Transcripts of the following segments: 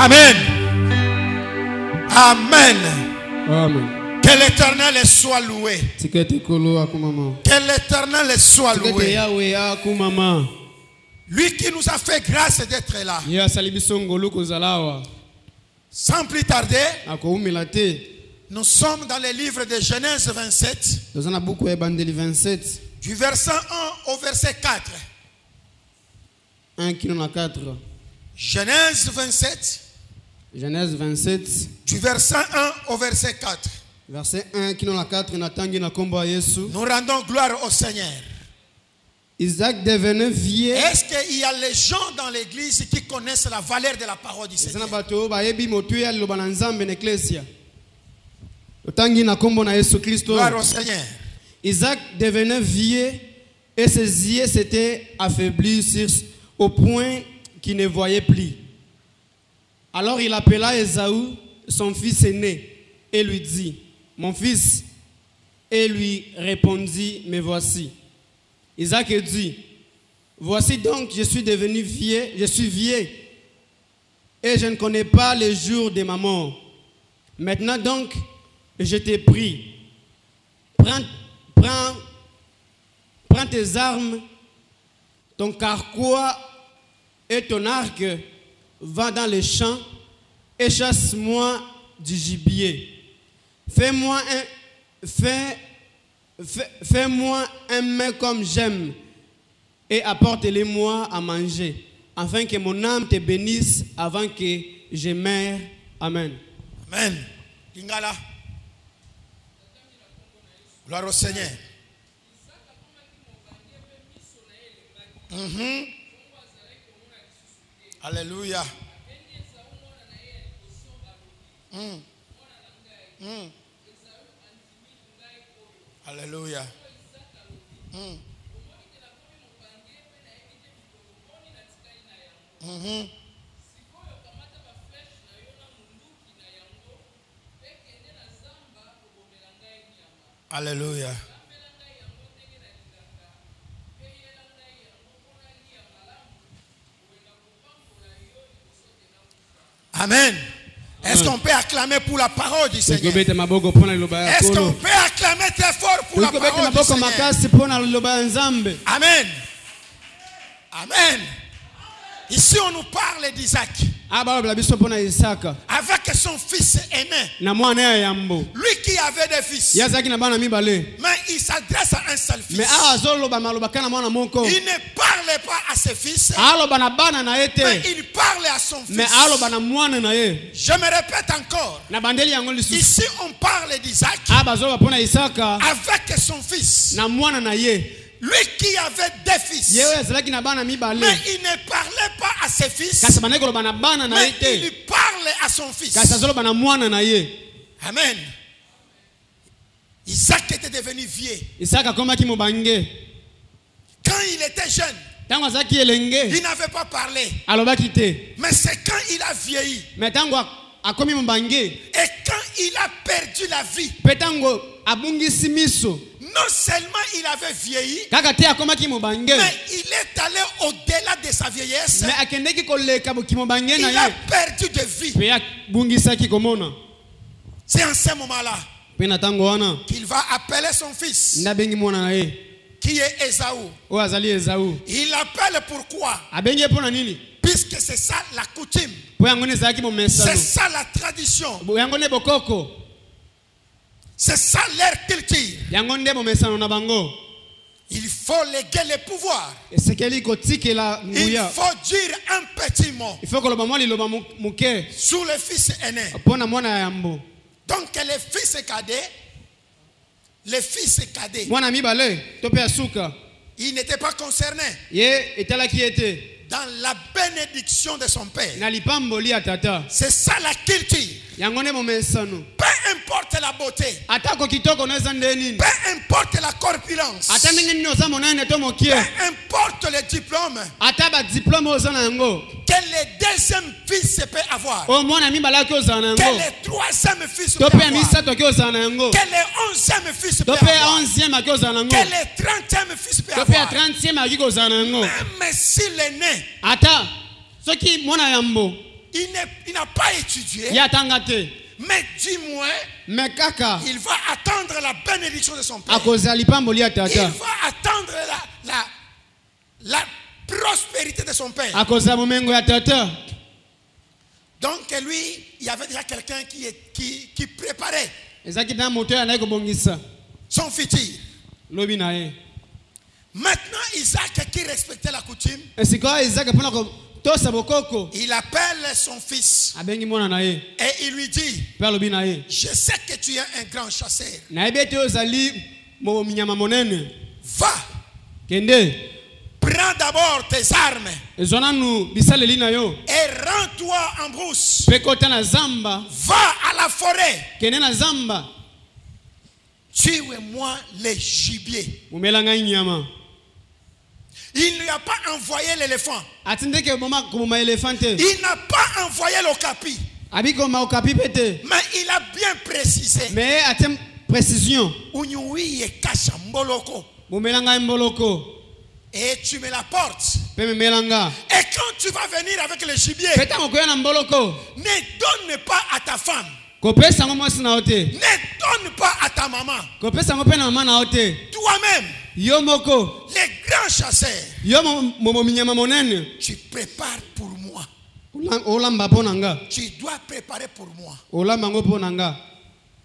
Amen. Amen. Amen. Que l'Éternel soit loué. Que l'Éternel soit loué. Lui qui nous a fait grâce d'être là. Sans plus tarder, nous sommes dans le livre de Genèse 27. Du verset 1 au verset 4. Genèse 27. Genèse 27. Du verset 1 au verset 4. Verset 1 Nous rendons gloire au Seigneur. Isaac devenait vieux. Est-ce qu'il y a les gens dans l'église qui connaissent la valeur de la parole du Seigneur? Gloire au Seigneur. Isaac devenait vieux et ses yeux s'étaient affaiblis au point qu'il ne voyait plus. Alors il appela Ésaü, son fils aîné, et lui dit: mon fils. Et lui répondit: me voici. Isaac dit: voici donc, je suis devenu vieux, je suis vieux, et je ne connais pas les jours de ma mort. Maintenant donc, je t'ai pris. Prends tes armes, ton carquois et ton arc, va dans les champs et chasse-moi du gibier. Fais-moi un mets comme j'aime et apporte-les-moi à manger, afin que mon âme te bénisse avant que je meure. Amen. Amen. Lingala. Gloire au Seigneur. Alléluia. Alléluia. Alléluia. Amen. Est-ce qu'on peut acclamer pour la parole du Seigneur? Est-ce qu'on peut acclamer très fort pour la parole du Seigneur? Amen. Amen. Ici on nous parle d'Isaac. Avec son fils aîné. Lui qui avait des fils. Mais il s'adresse à un seul fils. Il ne parlait pas à ses fils. Mais il parlait à son fils. Je me répète encore. Ici on parle d'Isaac avec son fils. Lui qui avait des fils. Mais il ne parlait pas à ses fils. Mais il parlait à son fils. Amen. Isaac était devenu vieux. Quand il était jeune, il n'avait pas parlé. Mais c'est quand il a vieilli. Et quand il a perdu la vie. Non seulement il avait vieilli, mais il est allé au-delà de sa vieillesse. Il a perdu de vie. C'est en ce moment-là qu'il va appeler son fils, qui est Ésaü. Il l'appelle pourquoi? Puisque c'est ça la coutume. C'est ça la tradition. C'est ça leur culture. Il faut léguer le pouvoir. Il faut dire un petit mot sur le fils aîné. Donc les fils cadets, il n'était pas concerné dans la bénédiction de son père. C'est ça la culture. Peu importe la beauté, peu importe la corpulence, peu importe le diplôme que le deuxième fils peut avoir, que le troisième fils peut avoir, que le 11e fils peut avoir, que le 30e fils peut avoir. Même si l'aîné il n'a pas étudié. Mais du moins, il va attendre la bénédiction de son père. Il va attendre la prospérité de son père. Donc lui, il y avait déjà quelqu'un qui préparait son futur. Maintenant, Isaac qui respectait la coutume, il appelle son fils et il lui dit, je sais que tu es un grand chasseur. Va, prends d'abord tes armes et rends-toi en brousse. Va à la forêt. Tue-moi les gibiers. Il ne a pas envoyé l'éléphant. Il n'a pas envoyé l'okapi. Mais il a bien précisé. Et tu me la portes. Et quand tu vas venir avec le gibier, ne donne pas à ta femme. Ne donne pas à ta maman. Toi-même, les grands chasseurs, tu prépares pour moi. Tu dois préparer pour moi.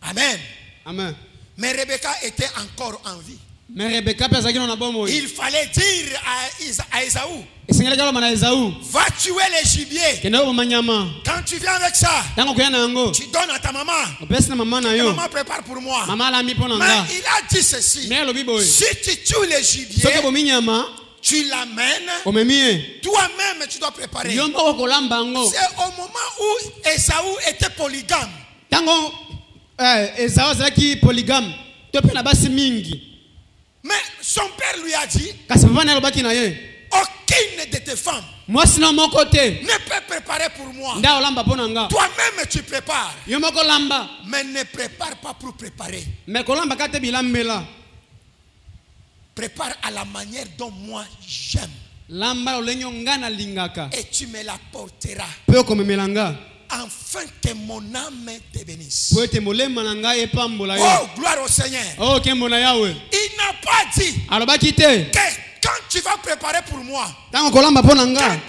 Amen. Amen. Mais Rebecca était encore en vie. Il fallait dire à Esaü, va tuer les gibiers. Quand tu viens avec ça, tu donnes à ta maman. Maman prépare pour moi. Mais il a dit ceci, si tu tues les gibiers, tu l'amènes, toi-même tu dois préparer. C'est au moment où Esaü était polygame. Mais son père lui a dit, aucune de tes femmes ne peut préparer pour moi. Toi-même tu prépares. Mais ne prépare pas pour préparer. Prépare à la manière dont moi j'aime. Et tu me la porteras. Afin que mon âme te bénisse. Oh, gloire au Seigneur. Il n'a pas dit que quand tu vas préparer pour moi, quand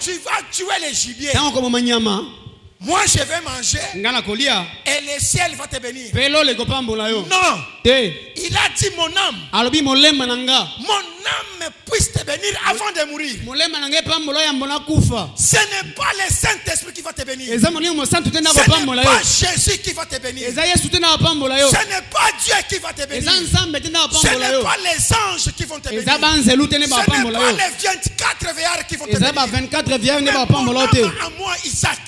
tu vas tuer les gibiers, moi je vais manger et le ciel va te bénir. Non. Il a dit mon âme puisse te bénir avant de mourir. Ce n'est pas le Saint-Esprit qui va te bénir. Ce n'est pas Jésus qui va te bénir. Ce n'est pas Dieu qui va te bénir. Ce n'est pas les anges qui vont te bénir. Ce n'est pas les 24 veillards qui vont te bénir. Mais mon âme à moi Isaac.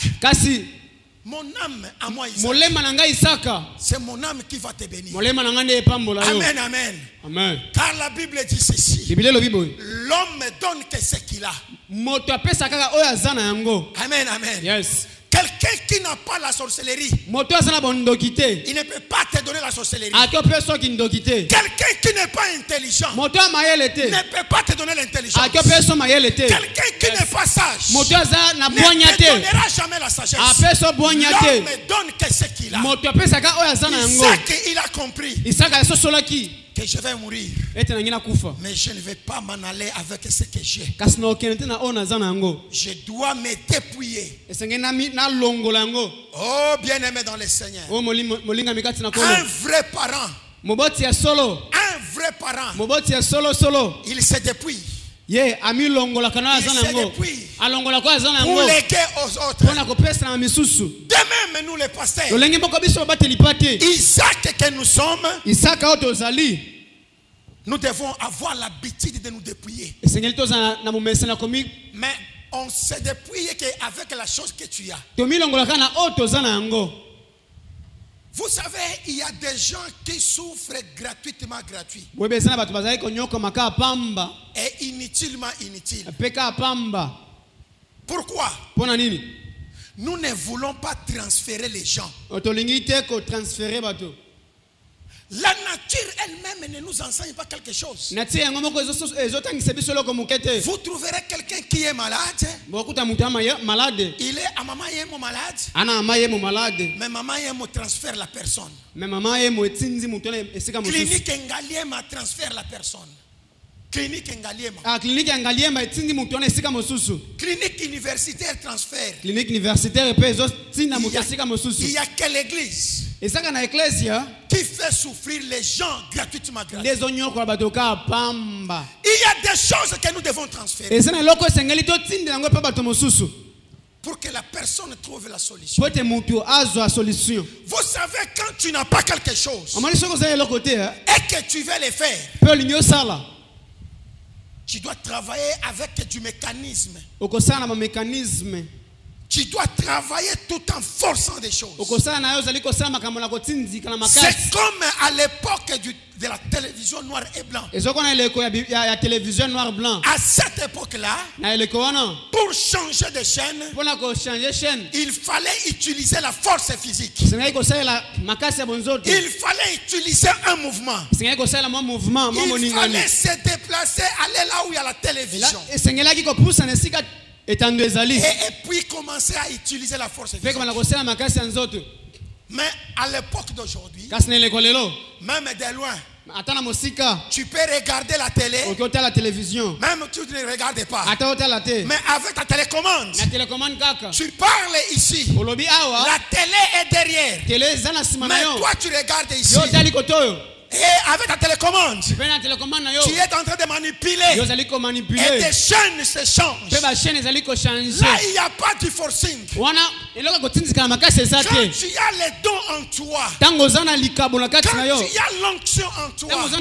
Mon âme à moi Isaac. C'est mon âme qui va te bénir. Amen, amen. Amen. Car la Bible dit ceci. L'homme donne que ce qu'il a. Amen, amen. Yes. Quelqu'un qui n'a pas la sorcellerie, il ne peut pas te donner la sorcellerie. Quelqu'un qui n'est pas intelligent ne peut pas te donner l'intelligence. Quelqu'un qui n'est pas sage ne te donnera jamais la sagesse. L'homme donne que ce qu'il a. Isaac, il a compris que je vais mourir, mais je ne vais pas m'en aller avec ce que j'ai. Je dois me dépouiller. Oh, bien-aimé dans le Seigneur, un vrai parent, il se dépouille. Il se dépouille pour léguer aux autres. De même, nous les pasteurs, Isaac que nous sommes, nous devons avoir l'habitude de nous dépouiller. Mais on se dépouille avec la chose que tu as. Vous savez, il y a des gens qui souffrent gratuitement gratuit. Et inutilement inutile. Pourquoi? Nous ne voulons pas transférer les gens. La nature elle-même ne nous enseigne pas quelque chose. Vous trouverez quelqu'un qui est malade. Il est à maman est malade. Mais maman est transfère la personne. Clinique Ngaliema transfère la personne. Clinique Ngaliema. Clinique universitaire transfert. Clinique universitaire il y a quelle église qui fait souffrir les gens gratuitement. Il y a des choses que nous devons transférer pour que la personne trouve la solution. Vous savez, quand tu n'as pas quelque chose et que tu veux le faire, tu dois travailler avec du mécanisme. Tu dois travailler tout en forçant des choses. C'est comme à l'époque de la télévision noir et blanc. À cette époque-là, pour changer de chaîne, il fallait utiliser la force physique. Il fallait utiliser un mouvement. Il fallait se déplacer, aller là où il y a la télévision. Et puis commencer à utiliser la force physique. Mais à l'époque d'aujourd'hui, même de loin, tu peux regarder la télé, même tu ne regardes pas. Mais avec ta télécommande, tu parles ici, la télé est derrière, mais toi tu regardes ici. Et avec ta télécommande, tu es en train de manipuler. Et tes chaînes se changent. Là, il n'y a pas du forcing. Quand tu as les dons en toi, quand tu as l'onction en toi, tu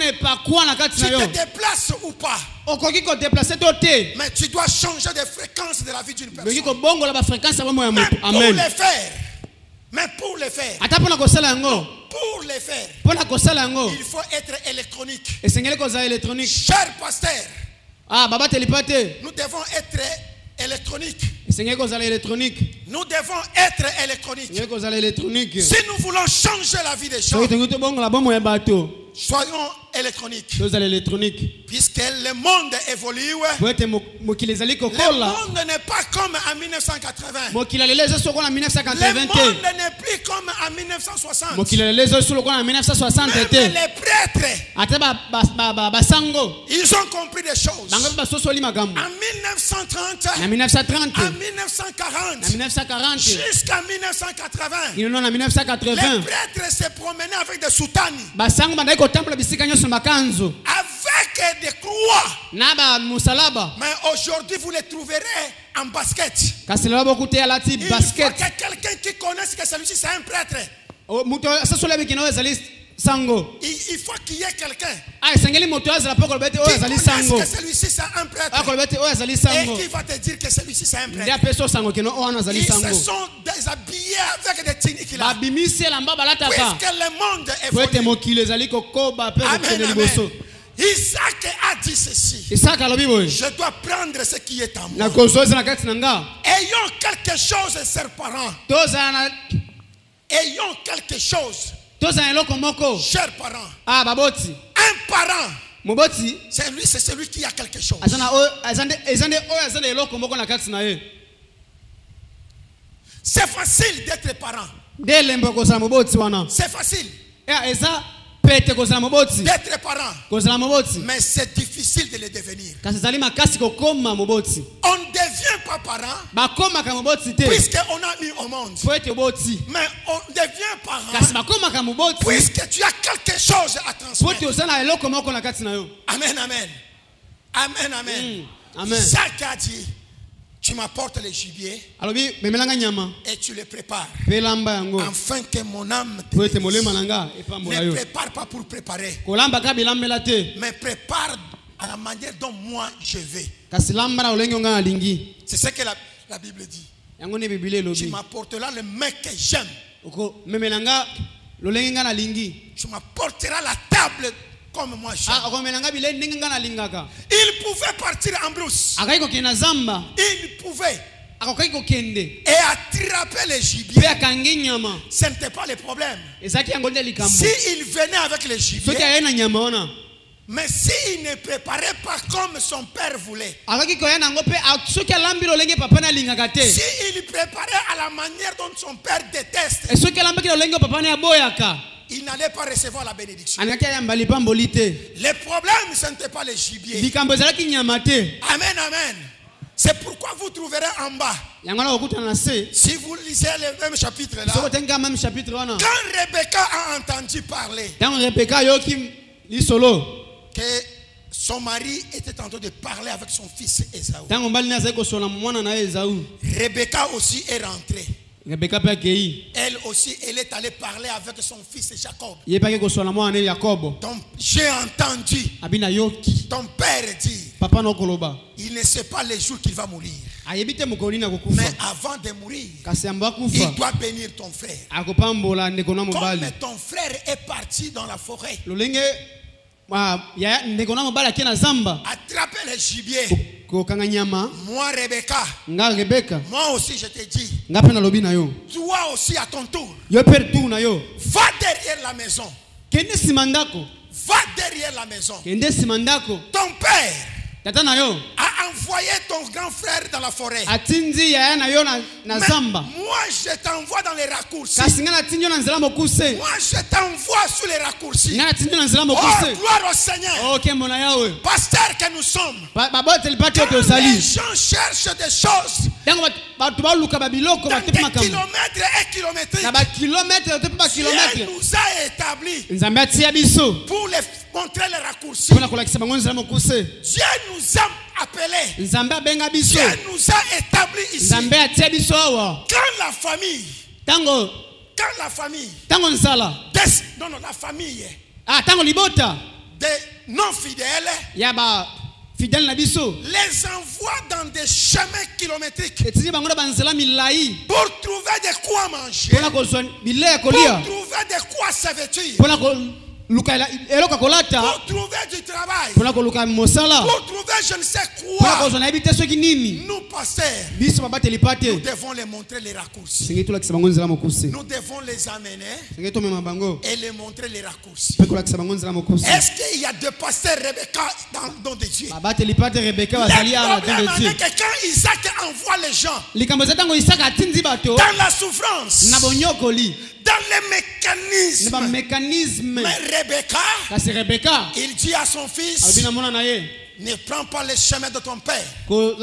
te déplaces ou pas. Mais tu dois changer de fréquence de la vie d'une personne. Mais pour le faire, il faut être électronique. Cher pasteur, nous devons être électronique. Nous devons être électronique. Si nous voulons changer la vie des gens, soyons électroniques. Puisque le monde évolue, le monde n'est pas comme en 1980. Le monde n'est plus comme en 1960. Même les prêtres, ils ont compris des choses. En 1930, en 1940, jusqu'à 1980, les prêtres se promenaient avec des soutanes, avec des croix. Mais aujourd'hui vous les trouverez en basket. Il faut que quelqu'un qui connaisse que celui-ci c'est un prêtre. Il faut qu'il y ait quelqu'un qui connaisse que celui-ci c'est un prêtre et qui va te dire que celui-ci c'est un prêtre. Ils se sont déshabillés avec des tuniques là, puisque le monde évolue. Amen, amen. Isaac a dit ceci: je dois prendre ce qui est à moi. Ayons quelque chose, chers parents. Ayons quelque chose, chers parents. Un parent, c'est celui qui a quelque chose. C'est facile d'être parent. C'est facile d'être parent, mais c'est difficile de le devenir. On ne devient pas parent puisqu'on a mis au monde, mais on devient parent puisque tu as quelque chose à transmettre. Amen, amen. Amen, amen. Isaac a dit: tu m'apportes les gibiers et tu les prépares afin que mon âme te ne prépare pas pour préparer, mais prépare à la manière dont moi je vais. C'est ce que la Bible dit. Tu m'apporteras le mec que j'aime. Tu m'apporteras la table comme moi j'aime. Il pouvait partir en brousse. Il pouvait. et attraper les gibiers, ce n'était pas le problème. S'il venait avec les gibiers, mais s'il ne préparait pas comme son père voulait, s'il préparait à la manière dont son père déteste, il n'allait pas recevoir la bénédiction. Le problème, ce n'était pas les gibiers. Amen, amen. C'est pourquoi vous trouverez en bas, si vous lisez le même chapitre là, quand Rebecca a entendu parler que son mari était en train de parler avec son fils Ésaü, Rebecca aussi est rentrée. Elle aussi, elle est allée parler avec son fils Jacob. J'ai entendu ton père dire, il ne sait pas les jours qu'il va mourir, mais avant de mourir, il doit bénir ton frère. Comme ton frère est parti dans la forêt, attraper les gibiers. Moi Rebecca, moi aussi je te dis, toi aussi à ton tour, va derrière la maison. Va derrière la maison. Ton père a envoyé ton grand frère dans la forêt. Mais moi je t'envoie dans les raccourcis. Moi je t'envoie sur les raccourcis. Oh, gloire au Seigneur. Pasteur que nous sommes, quand les gens cherchent des choses dans des kilomètres et kilomètres, Dieu nous a établis pour les montrer les raccourcis. Dieu nous a appelés. Dieu nous a établis ici. Quand la famille, la famille des non-fidèles les envoie dans des chemins kilométriques pour trouver de quoi manger, pour trouver de quoi se vêtir, pour trouver du travail, pour trouver je ne sais quoi. Nous pasteurs, nous devons les montrer les raccourcis. Nous devons les amener et les montrer les raccourcis. Est-ce qu'il y a deux pasteurs Rebecca dans le nom de Dieu? Le problème est que quand Isaac envoie les gens dans la souffrance, dans les mécanismes, mais Rebecca, il dit à son fils, ne prends pas les chemins de ton père, prends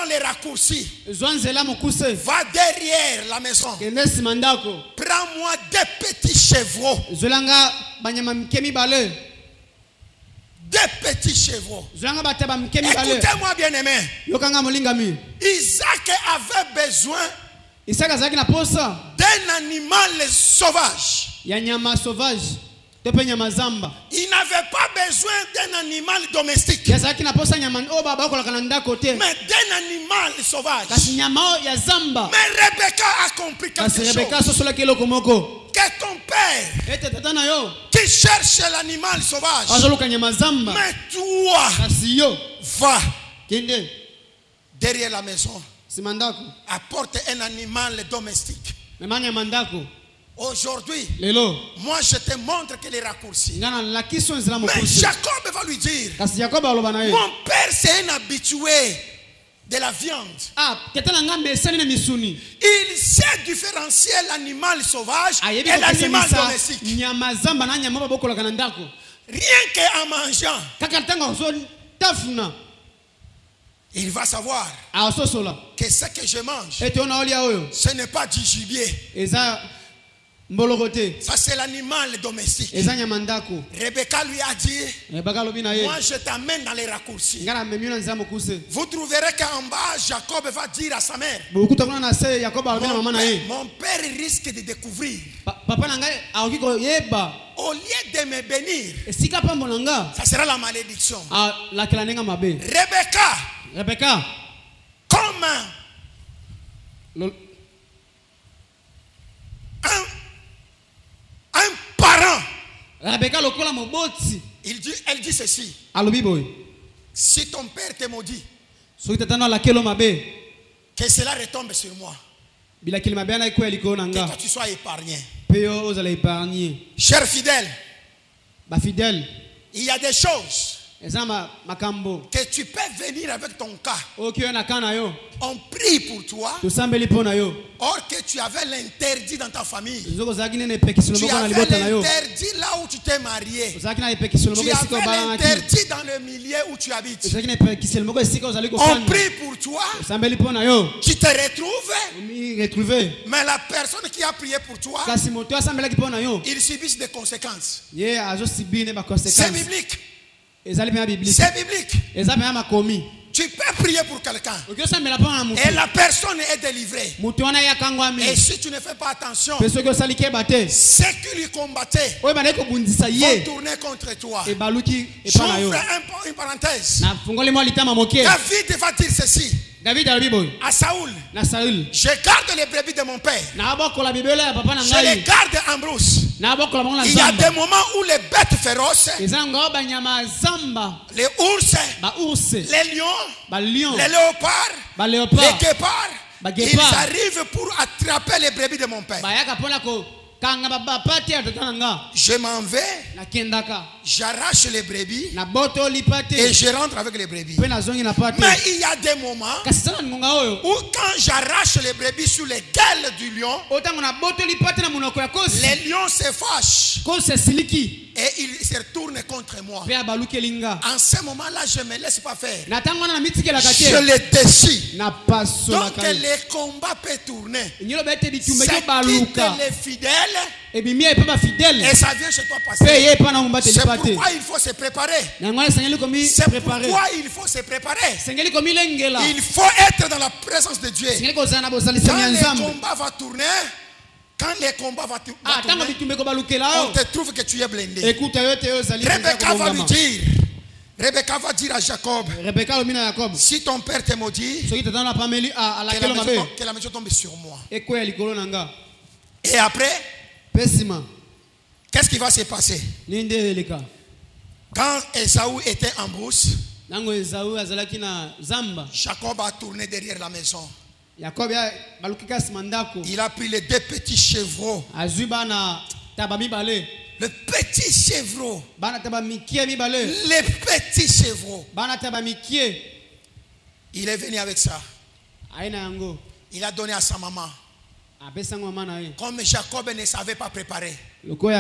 les raccourcis, va derrière la maison, prends-moi 2 petits chevreaux, 2 petits chevreaux. Écoutez-moi bien aimé, Isaac avait besoin d'un animal sauvage. Il n'avait pas besoin d'un animal domestique, mais d'un animal sauvage. Mais Rebecca a compris quelque chose. Que ton père qui cherche l'animal sauvage, mais toi va derrière la maison, apporte un animal domestique. Aujourd'hui, moi je te montre que les raccourcis. Mais Jacob va lui dire, mon père c'est un habitué de la viande. Il sait différencier l'animal sauvage et l'animal domestique. Rien qu'en mangeant, il va savoir que ce que je mange, ce n'est pas du gibier. Ça c'est l'animal domestique. Rebecca lui a dit, moi je t'amène dans les raccourcis. Vous trouverez qu'en bas Jacob va dire à sa mère, mon père risque de découvrir, au lieu de me bénir, ça sera la malédiction. Rebecca, comment un parent, elle dit ceci, si ton père te maudit, Que cela retombe sur moi. Que toi tu sois épargné. Chers fidèles, il y a des choses que tu peux venir avec ton cas. On prie pour toi. Or que tu avais l'interdit dans ta famille. Tu avais l'interdit là où tu t'es marié. Tu avais l'interdit dans le milieu où tu habites. On prie pour toi. Tu te retrouves. Mais la personne qui a prié pour toi, il subit des conséquences. C'est biblique. C'est biblique. Tu peux prier pour quelqu'un et la personne est délivrée. Et si tu ne fais pas attention, ceux qui lui combattaient vont tourner contre toi. J'ouvre une parenthèse. David va dire ceci à Saoul: je garde les brebis de mon père, je les garde en brousse. Il y a des moments où les bêtes féroces, les ours, les lions, les léopards, les guépards, ils arrivent pour attraper les brebis de mon père. Je m'en vais, j'arrache les brebis et je rentre avec les brebis. Mais il y a des moments où quand j'arrache les brebis sur les gueules du lion, les lions se fâchent et ils se retournent contre moi. En ce moment-là, je ne me laisse pas faire. Je les déchire. Donc les combats peuvent tourner. Ça quitte les fidèles et ça vient chez toi passer. C'est pourquoi il faut se préparer. C'est pourquoi il faut se préparer. Il faut être dans la présence de Dieu. Quand les combats vont tourner, on te trouve que tu es blindé. Rebecca va dire à Jacob: si ton père te maudit, que la maison tombe sur moi. Et après, qu'est-ce qui va se passer? Quand Esaü était en brousse, Jacob a tourné derrière la maison. Il a pris les deux petits chevreaux. Le petit chevreau. Les petits chevreaux. Il est venu avec ça. Il a donné à sa maman. Comme Jacob ne savait pas préparer. Comme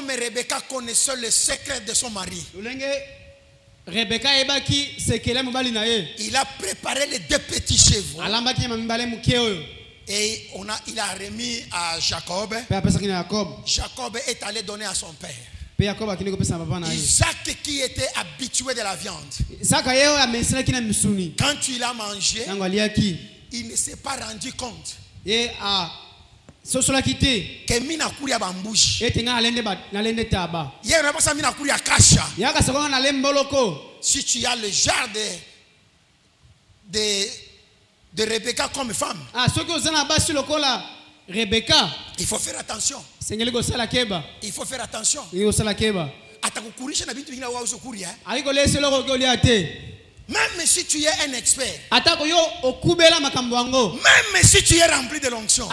Rebecca connaissait le secret de son mari. Il a préparé les deux petits chevaux. Et il a remis à Jacob. Jacob est allé donner à son père. Isaac qui était habitué de la viande, quand il a mangé, il ne s'est pas rendu compte que mina kuri abambushi yera basa mina kuri akasha. Si tu as le genre de Rebecca comme femme, il faut faire attention. Il faut faire attention. Atakukurisha na bintu vingine wao kuria. Même si tu es un expert, même si tu es rempli de l'onction,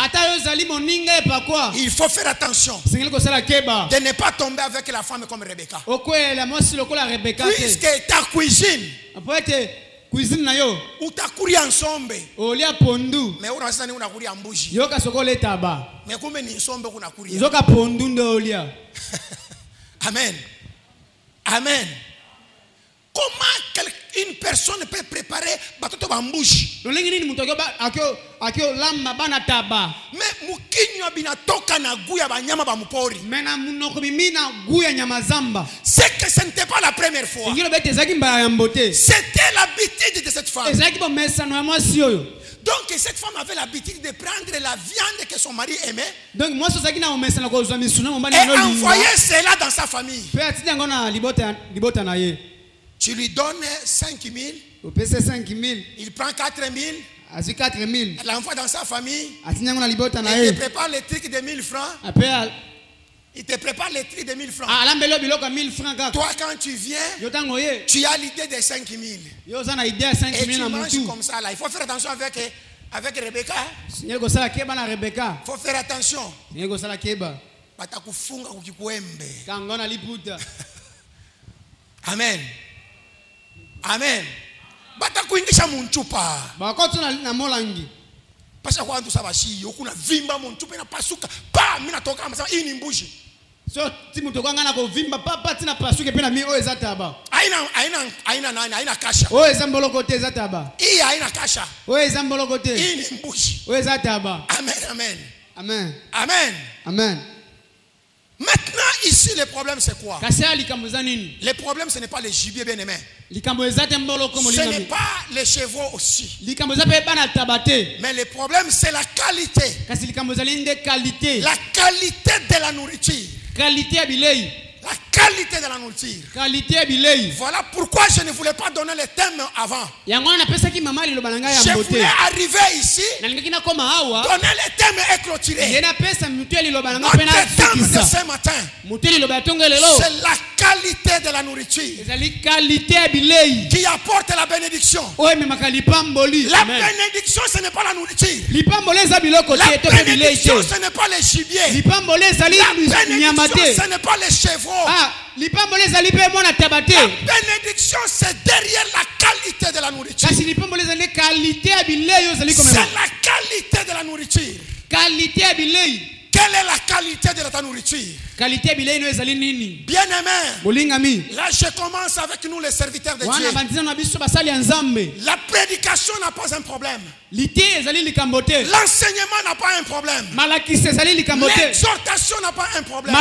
il faut faire attention de ne pas tomber avec la femme comme Rebecca. Puisque ta cuisine ou ta kuri ensemble, mais on a ça on a kuri ambushi. Mais comme ni ensemble on a kuri. Amen. Amen. Comment une personne peut préparer batoto bambouche? Mais mukinywa binatoka na guya banyama bamupori. C'est que ce n'était pas la première fois. C'était l'habitude de cette femme. Donc cette femme avait l'habitude de prendre la viande que son mari aimait et envoyer cela dans sa famille. Tu lui donnes 5 000, il prend 4 000, il l'envoie dans sa famille, il te prépare les trucs de 1 000 francs, Il te prépare les tri de 1000 francs. Toi, quand tu viens, tu as l'idée de 5000. Et tu manges comme ça là. Il faut faire attention avec Rebecca. Il faut faire attention. Amen. Amen. Parce que quand tu savais si yokuna vimba munchupa na pasuka pa mina toka kama sasa hii ni mbushi. So timu tokanga na kovimba papa tina pasuke pena mi oyo zataba. Aina kasha. Oyo zambolo kote zataba. Hii haina kasha. Oyo zambolo kote. Hii ni mbushi. Oyo zataba. Amen, amen. Amen. Amen. Amen. Maintenant, ici, le problème, c'est quoi? Le problème, ce n'est pas les gibiers bien-aimés. Ce n'est pas les chevaux aussi. Mais le problème, c'est la qualité. La qualité de la nourriture. La qualité de la nourriture. Voilà pourquoi je ne voulais pas donner le thème avant. Je voulais arriver ici, donner le thème et clôturer. Notre thème de ce matin, c'est la qualité de la nourriture qui apporte la bénédiction. La bénédiction, ce n'est pas la nourriture. La bénédiction, ce n'est pas les gibiers. La bénédiction, ce n'est pas les chevaux. La bénédiction, c'est derrière la qualité de la nourriture. C'est la qualité de la nourriture. Quelle est la qualité de ta nourriture? Bien-aimé, là je commence avec nous les serviteurs de Dieu. La prédication n'a pas un problème. L'enseignement n'a pas un problème. L'exhortation n'a pas un problème.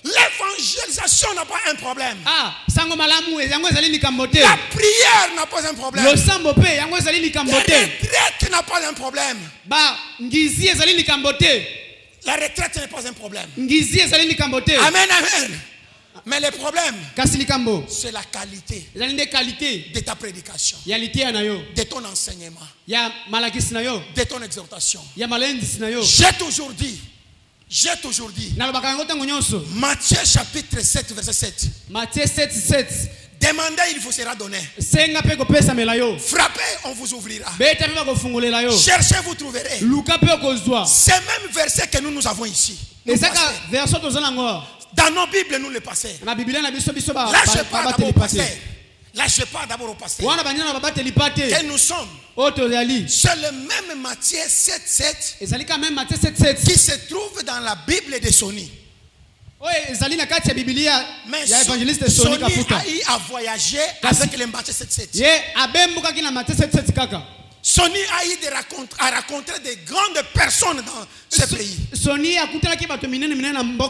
L'évangélisation n'a pas un problème. La prière n'a pas un problème. La retraite n'a pas un problème. La retraite n'est pas un problème. Amen, amen. Mais le problème, c'est la qualité de ta prédication, de ton enseignement, de ton exhortation. J'ai toujours dit, Matthieu chapitre 7 verset 7. Matthieu 7, 7. Demandez, il vous sera donné. Frappez, on vous ouvrira. Cherchez, vous trouverez. C'est même verset que nous avons ici. Dans nos Bibles, nous le passons. Là, je parle d'abord au pasteur. Là, je parle d'abord au pasteur. Que nous sommes. C'est le même Matthieu 7, 7 qui se trouve dans la Bible de Sony. Mais Sony a voyagé avec le Matthieu 7, 7. Sony a rencontré de grandes personnes dans ce pays.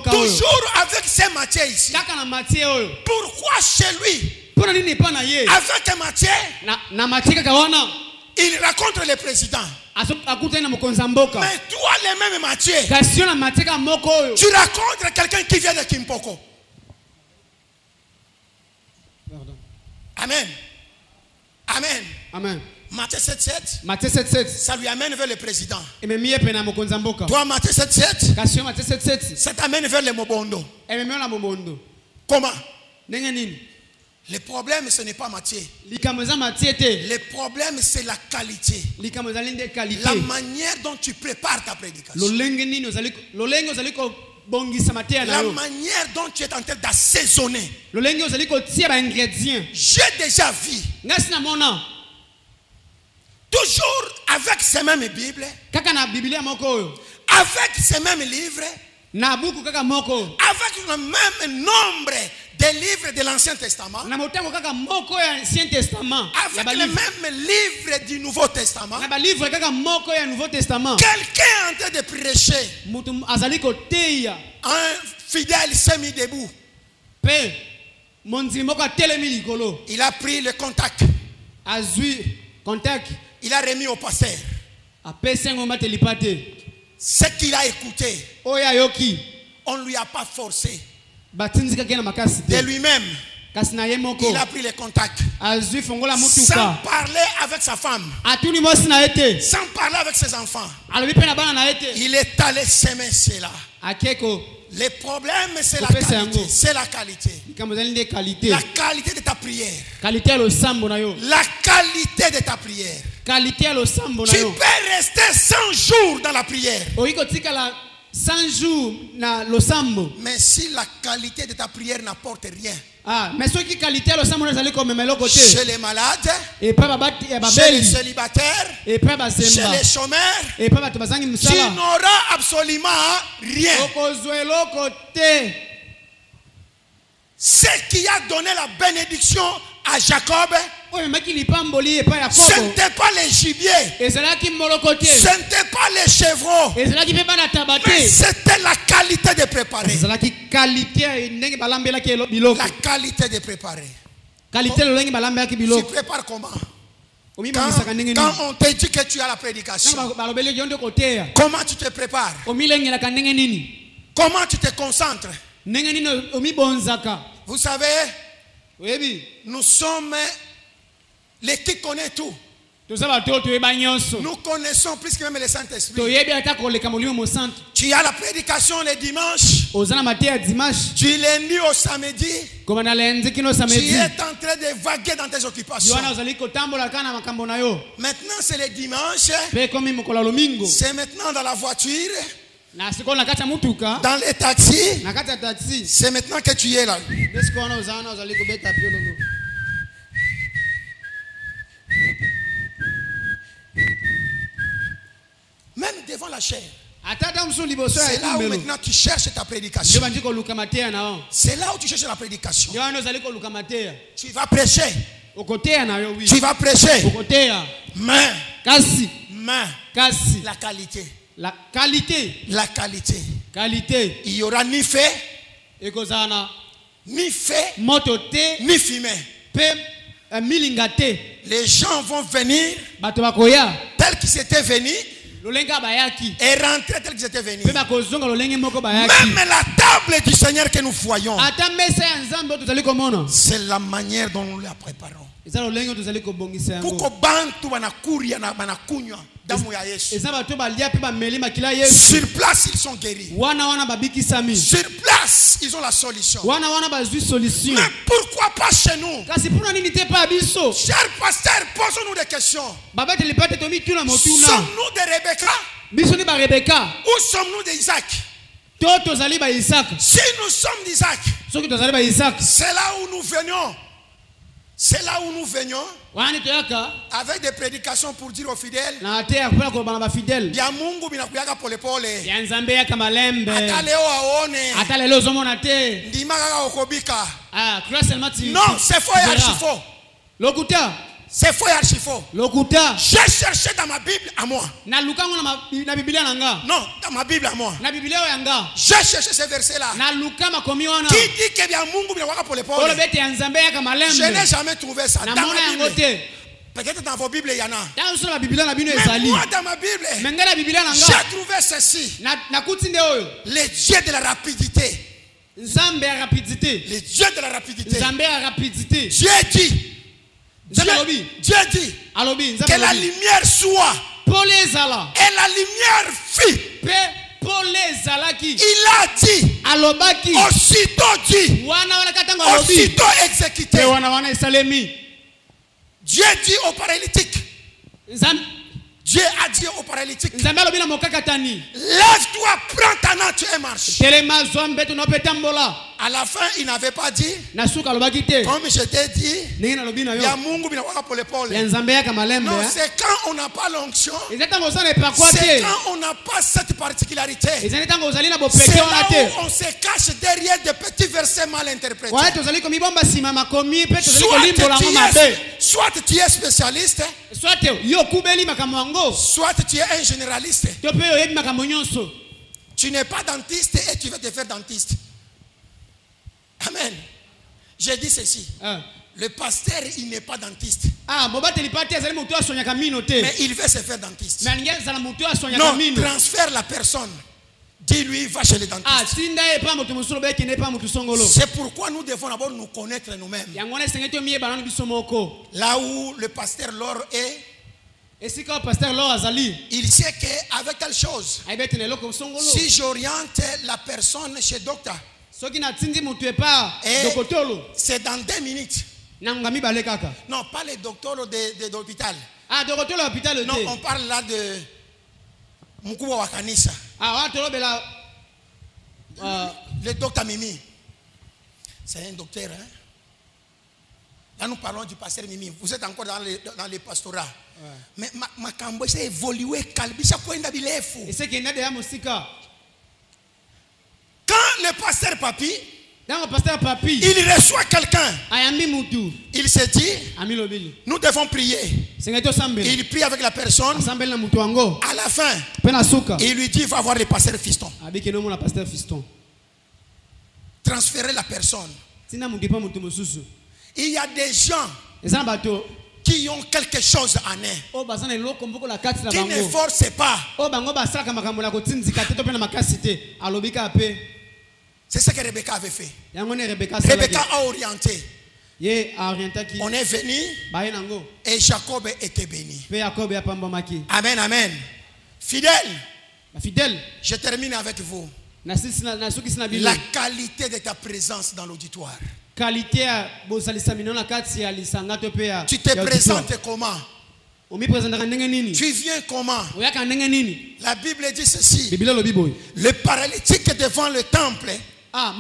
Toujours avec ces Matthieu ici. Pourquoi chez lui, avec Matthieu, il rencontre le président? Mais toi, le même Matthieu, tu rencontres quelqu'un qui vient de Kimpoko. Amen. Amen. Amen. Matthieu 7, 7. Matthieu 7, 7. Ça lui amène vers le président. Toi, Matthieu 7, 7. Ça t'amène vers le Mobondo. Comment? Le problème, ce n'est pas Matthieu. Le problème, c'est la qualité. La manière dont tu prépares ta prédication. La manière dont tu es en train d'assaisonner. J'ai déjà vu. Toujours avec ces mêmes Bibles. Avec ces mêmes livres. Avec le même nombre de livres de l'Ancien Testament. Avec le même livre du Nouveau Testament. Quelqu'un est en train de prêcher. Un fidèle s'est mis debout. Il a pris le contact. Il a remis au pasteur. Ce qu'il a écouté, on ne lui a pas forcé. De lui-même, Il a pris les contacts. Sans parler avec sa femme. Sans parler avec ses enfants. Il est allé s'aimer cela. Les problèmes, c'est la qualité. C'est la qualité. La qualité de ta prière. La qualité de ta prière. Tu peux rester 100 jours dans la prière. 100 jours mais si la qualité de ta prière n'apporte rien, chez les malades, chez les célibataires, chez les chômeurs, tu n'auras absolument rien. Ce qui a donné la bénédiction à Jacob, ce n'était pas les gibiers, ce n'était pas les chevreaux, mais c'était la qualité de préparer. La qualité de préparer. Tu prépares comment? Quand on te dit que tu as la prédication, comment tu te prépares? Comment tu te concentres? Vous savez, nous sommes l'équipe connaît tout. Nous connaissons plus que même le Saint-Esprit. Tu as la prédication le dimanche. Du lundi au samedi. Tu es en train de vaguer dans tes occupations. Maintenant c'est le dimanche. C'est maintenant dans la voiture. Dans les taxis. C'est maintenant que tu es là. Même devant la chair. C'est là où maintenant tu cherches ta prédication. C'est là où tu cherches la prédication. Tu vas prêcher. Tu vas prêcher. Mais la qualité. La qualité. Il y aura ni fait, ni fumé. Les gens vont venir tels qu'ils étaient venus et rentrer tels qu'ils étaient venus. Même la table du Seigneur que nous voyons, c'est la manière dont nous la préparons. Pourquoi bantu banakuria na banakunywa damu ya Yesu? Sur place ils sont guéris. Sur place ils ont la solution. Mais pourquoi pas chez nous? Cher pasteur, posons-nous des questions. Sommes-nous de Rebecca? Où sommes-nous d'Isaac? Si nous sommes d'Isaac, c'est là où nous venions. C'est là où nous venions avec des prédications pour dire aux fidèles ya Mungu binakuyaka pole pole ata leo aone ndima kaka okobika. Non, c'est faux et archi faux. C'est faux et archi faux. J'ai cherché dans ma Bible à moi. Non, dans ma Bible à moi. J'ai cherché ce verset-là. Qui dit que bien Mungu binakuyaka pole pole? Je n'ai jamais trouvé ça dans ma Bible. Peut-être dans vos Bibles il y en a. Mais moi dans ma Bible, j'ai trouvé ceci. Les dieux de la rapidité. Les dieux de la rapidité. Dieu dit. Dieu dit que la lumière soit. Et la lumière fit. Il a dit. Aussitôt dit. Aussitôt exécuté. Dieu dit au paralytique. Dieu a dit au paralytique. Lève-toi, prends ta natte et marche. À la fin, il n'avait pas dit. Comme je t'ai dit. Non, c'est quand on n'a pas l'onction. C'est quand on n'a pas cette particularité. C'est là où on se cache derrière des petits versets mal interprétés. Soit tu es spécialiste. Soit tu es un généraliste. Tu n'es pas dentiste et tu vas te faire dentiste. Amen. J'ai dit ceci. Le pasteur, il n'est pas dentiste. Mais il veut se faire dentiste. Non, transfère la personne. Dis-lui, va chez le dentiste. C'est pourquoi nous devons d'abord nous connaître nous-mêmes. Là où le pasteur Laure est, il sait qu'avec telle chose, si j'oriente la personne chez docteur, c'est dans 2 minutes. Non, pas les docteurs de l'hôpital. Non, on parle là de Mukubwa Wakanisa. Le docteur Mimi. C'est un docteur. Hein? Là, nous parlons du pasteur Mimi. Vous êtes encore dans les pastorats. Ouais. Mais ma cambo, c'est évolué. Quand le pasteur Papi, il reçoit quelqu'un, il se dit, nous devons prier. Il prie avec la personne. À la fin, il lui dit, va voir le pasteur Fiston. Transférer la personne. Il y a des gens qui ont quelque chose en eux, qui ne forcent pas. C'est ce que Rebecca avait fait. Rebecca a orienté. On est venu et Jacob était béni. Amen, amen. Fidèle, je termine avec vous. La qualité de ta présence dans l'auditoire. Tu te présentes comment? Tu viens comment? La Bible dit ceci. Le paralytique devant le temple, quand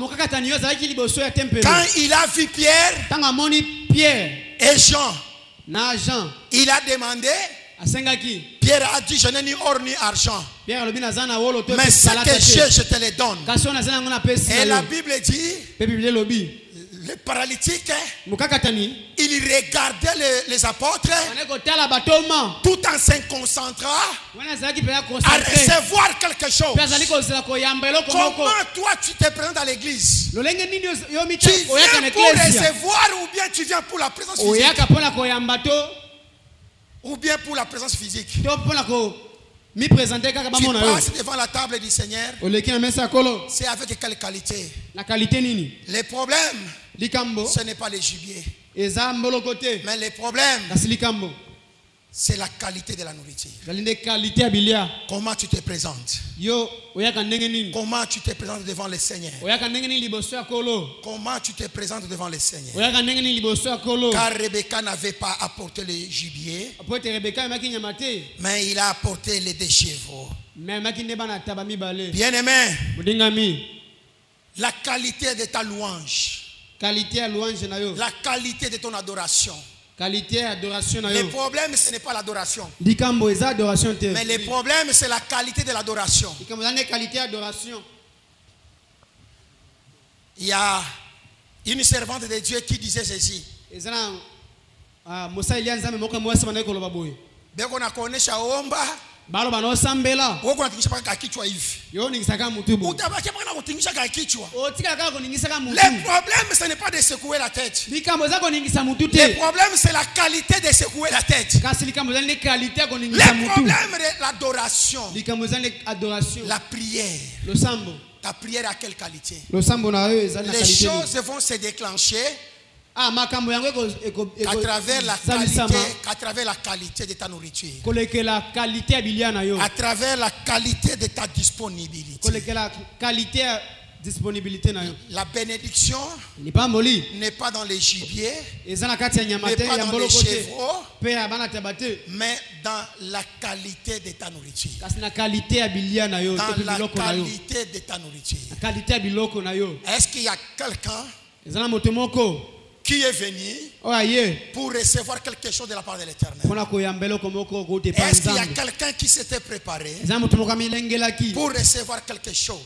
il a vu Pierre et Jean, il a demandé. Pierre a dit, je n'ai ni or ni argent, mais ce que j'ai, je te le donne. Et la Bible dit, le paralytique, il regardait les apôtres tout en se concentrant à recevoir quelque chose. Comment toi tu te présentes dans l'église? Tu viens pour recevoir ou bien tu viens pour la présence physique? Ou bien pour la présence physique? Tu passes devant la table du Seigneur. C'est avec quelle qualité? Les problèmes, ce n'est pas les gibiers. Mais les problèmes, c'est la qualité de la nourriture. Comment tu te présentes? Comment tu te présentes devant le Seigneur? Comment tu te présentes devant le Seigneur? Car Rebecca n'avait pas apporté le gibier, mais il a apporté les 2 chevaux. Bien-aimé, la qualité de ta louange, la qualité de ton adoration. Le problème, ce n'est pas l'adoration. Mais le problème, c'est la qualité de l'adoration. Il y a une servante de Dieu qui disait ceci. Le problème, ce n'est pas de secouer la tête. Le problème, c'est la qualité de secouer la tête. Le problème, c'est l'adoration. La prière. Ta prière a quelle qualité? Les choses vont se déclencher à travers la qualité de ta nourriture, à travers la qualité de ta disponibilité. La bénédiction n'est pas dans les gibiers, n'est pas dans les chevaux, mais dans la qualité de ta nourriture. Dans la qualité de ta nourriture. Est-ce qu'il y a quelqu'un qui est venu pour recevoir quelque chose de la part de l'Éternel? Est-ce qu'il y a quelqu'un qui s'était préparé pour recevoir quelque chose?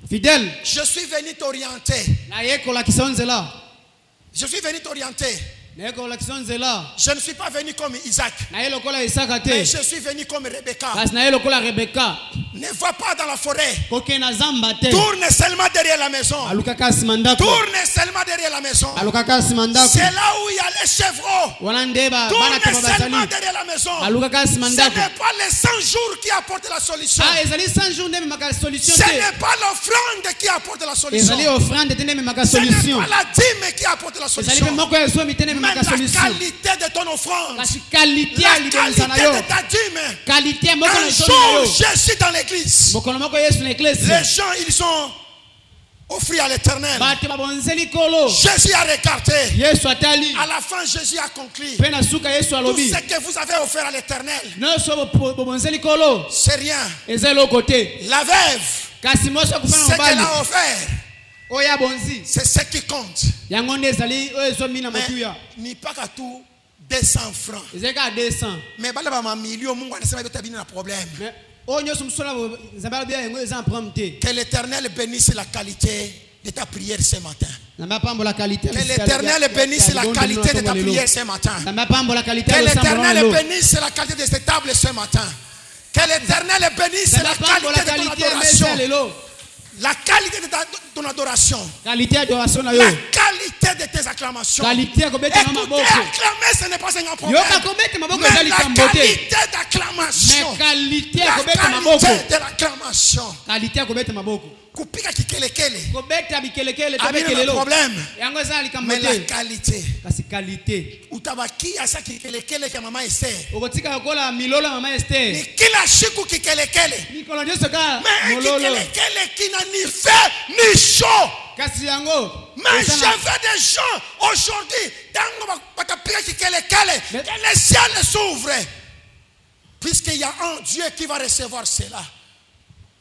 Fidèle, je suis venu t'orienter. Je suis venu t'orienter. Je ne suis pas venu comme Isaac, mais je suis venu comme Rebecca. Ne va pas dans la forêt. Tourne seulement derrière la maison. Tourne seulement derrière la maison. C'est là où il y a les chevreaux. Tourne seulement derrière la maison. Ce n'est pas les 100 jours qui apportent la solution. Ce n'est pas l'offrande qui apporte la solution. Ce n'est pas la dîme qui apporte la solution. Mais la qualité de ton offrande. La qualité de ta dîme. Un jour, je suis dans l'église. Les gens, ils sont offris à l'Éternel. Jésus a regardé. À la fin, Jésus a conclu. Tout ce que vous avez offert à l'Éternel, c'est rien. La veuve, ce qu'elle a offert, c'est ce qui compte. Mais ni pas qu'à tout 200 francs. Mais pas là million, mon problème. Que l'Éternel bénisse la qualité de ta prière ce matin. Que l'Éternel bénisse la qualité de ta prière ce matin. Que l'Éternel bénisse la qualité de cette table ce matin. Que l'Éternel bénisse la qualité de ton adoration. La qualité de ton adoration. La qualité de tes acclamations. Écoutez, acclamer, ce n'est pas un problème. Mais la qualité d'acclamation. La qualité de l'acclamation. Kupika kikelekele. Amina le problème. Mais la qualité. Utabaki asa kikelekele kama mama Esther. Ni kila siku kikelekele. Mais kikelekele qui n'a ni fait ni chaud. Mais je veux des gens aujourd'hui. Que les ciels s'ouvrent. Puisqu'il y a un Dieu qui va recevoir cela.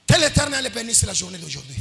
Que l'Éternel bénisse la journée d'aujourd'hui.